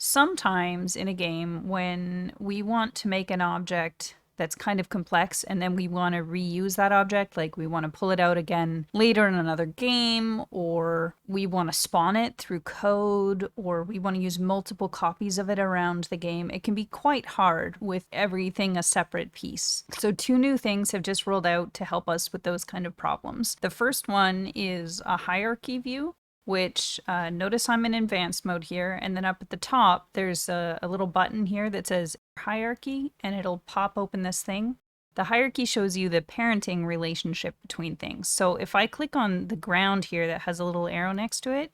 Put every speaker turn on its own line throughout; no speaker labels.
Sometimes in a game, when we want to make an object that's kind of complex and then we want to reuse that object, like we want to pull it out again later in another game, or we want to spawn it through code, or we want to use multiple copies of it around the game, it can be quite hard with everything a separate piece. So two new things have just rolled out to help us with those kind of problems. The first one is a hierarchy view, which notice I'm in advanced mode here, and then up at the top there's a little button here that says hierarchy, and it'll pop open this thing. The hierarchy shows you the parenting relationship between things. So if I click on the ground here that has a little arrow next to it,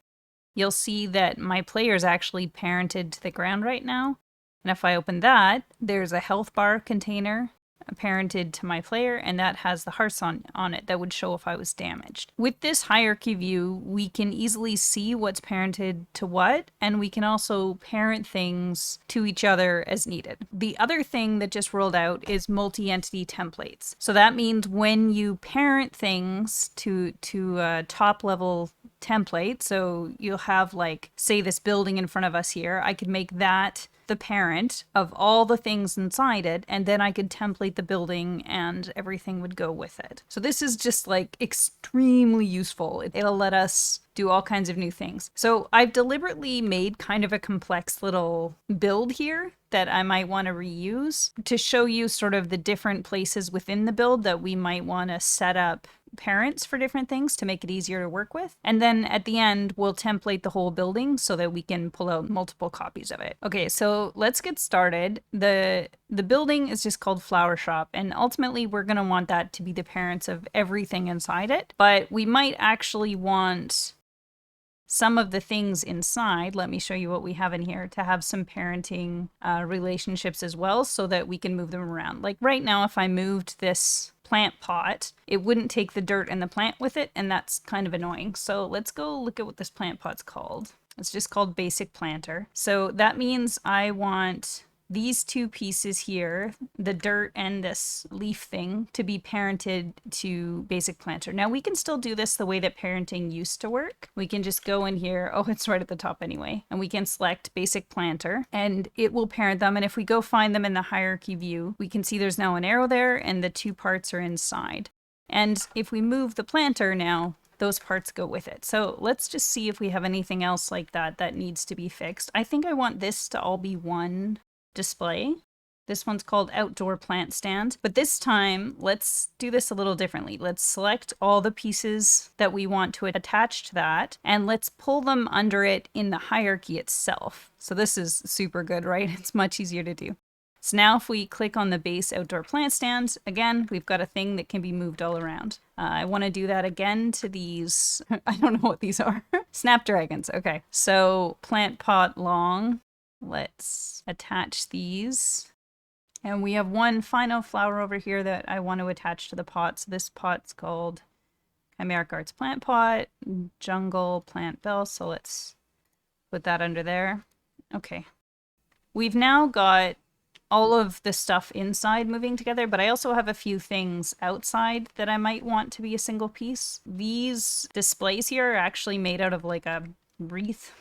you'll see that my player is actually parented to the ground right now. And if I open that, there's a health bar container parented to my player, and that has the hearts on it that would show if I was damaged. With this hierarchy view, we can easily see what's parented to what, and we can also parent things to each other as needed. The other thing that just rolled out is multi-entity templates. So that means when you parent things to a top level template, so you'll have, like, say this building in front of us here, I could make that the parent of all the things inside it, and then I could template the building and everything would go with it. So this is just like extremely useful. It'll let us do all kinds of new things. So I've deliberately made kind of a complex little build here that I might want to reuse to show you sort of the different places within the build that we might want to set up parents for different things to make it easier to work with. And then at the end, we'll template the whole building so that we can pull out multiple copies of it. Okay, so let's get started. The building is just called Flower Shop, and ultimately we're going to want that to be the parents of everything inside it. But we might actually want some of the things inside, let me show you what we have in here, to have some parenting relationships as well so that we can move them around. Like right now, if I moved this plant pot, it wouldn't take the dirt and the plant with it, and that's kind of annoying. So let's go look at what this plant pot's called. It's just called Basic Planter. So that means I want these two pieces here, the dirt and this leaf thing, to be parented to Basic Planter. Now we can still do this the way that parenting used to work. We can just go in here, oh, it's right at the top anyway, and we can select Basic Planter and it will parent them. And if we go find them in the hierarchy view, we can see there's now an arrow there and the two parts are inside. And if we move the planter now, those parts go with it. So let's just see if we have anything else like that that needs to be fixed. I think I want this to all be one display. This one's called Outdoor Plant Stand. But this time, let's do this a little differently. Let's select all the pieces that we want to attach to that, and let's pull them under it in the hierarchy itself. So this is super good, right? It's much easier to do. So now if we click on the base outdoor plant stand, again, we've got a thing that can be moved all around. I want to do that again to these, I don't know what these are. Snapdragons, okay. So plant pot long. Let's attach these. And we have one final flower over here that I want to attach to the pot. So this pot's called Chimeric Arts Plant Pot, Jungle Plant Bell. So let's put that under there. Okay. We've now got all of the stuff inside moving together, but I also have a few things outside that I might want to be a single piece. These displays here are actually made out of like a wreath,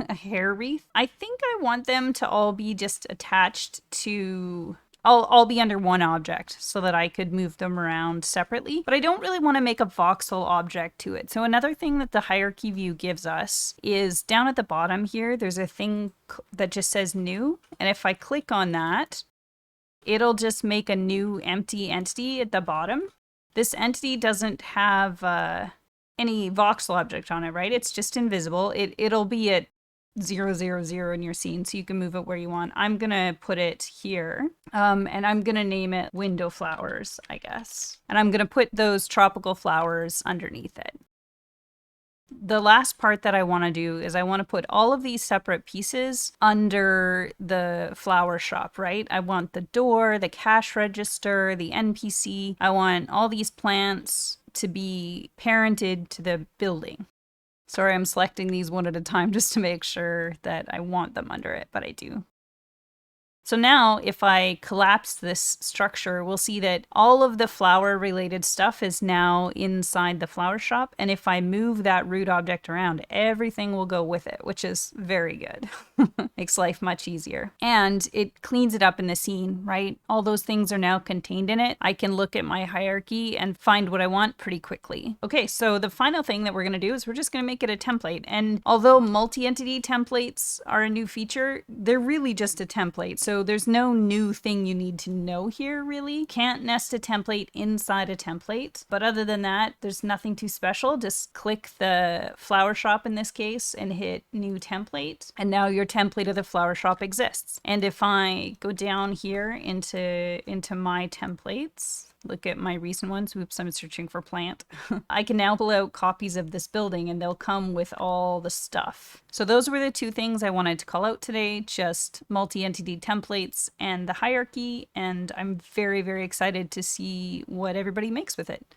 a hair wreath. I think I want them to all be just attached to, all be under one object so that I could move them around separately, but I don't really want to make a voxel object to it. So another thing that the hierarchy view gives us is down at the bottom here, there's a thing that just says new. And if I click on that, it'll just make a new empty entity at the bottom. This entity doesn't have any voxel object on it, right? It's just invisible. It'll be at 000 in your scene, so you can move it where you want. I'm gonna put it here, and I'm gonna name it Window Flowers, I guess. And I'm gonna put those tropical flowers underneath it. The last part that I want to do is I want to put all of these separate pieces under the flower shop, right? I want the door, the cash register, the NPC. I want all these plants to be parented to the building. Sorry, I'm selecting these one at a time just to make sure that I want them under it, but I do. So now if I collapse this structure, we'll see that all of the flower related stuff is now inside the flower shop. And if I move that root object around, everything will go with it, which is very good. Makes life much easier. And it cleans it up in the scene, right? All those things are now contained in it. I can look at my hierarchy and find what I want pretty quickly. Okay, so the final thing that we're going to do is we're just going to make it a template. And although multi-entity templates are a new feature, they're really just a template. So there's no new thing you need to know here, really. Can't nest a template inside a template. But other than that, there's nothing too special. Just click the flower shop in this case and hit new template. And now your template of the flower shop exists. And if I go down here into my templates, look at my recent ones. Oops, I'm searching for plant. I can now pull out copies of this building and they'll come with all the stuff. So those were the two things I wanted to call out today, just multi-entity templates and the hierarchy. And I'm very, very excited to see what everybody makes with it.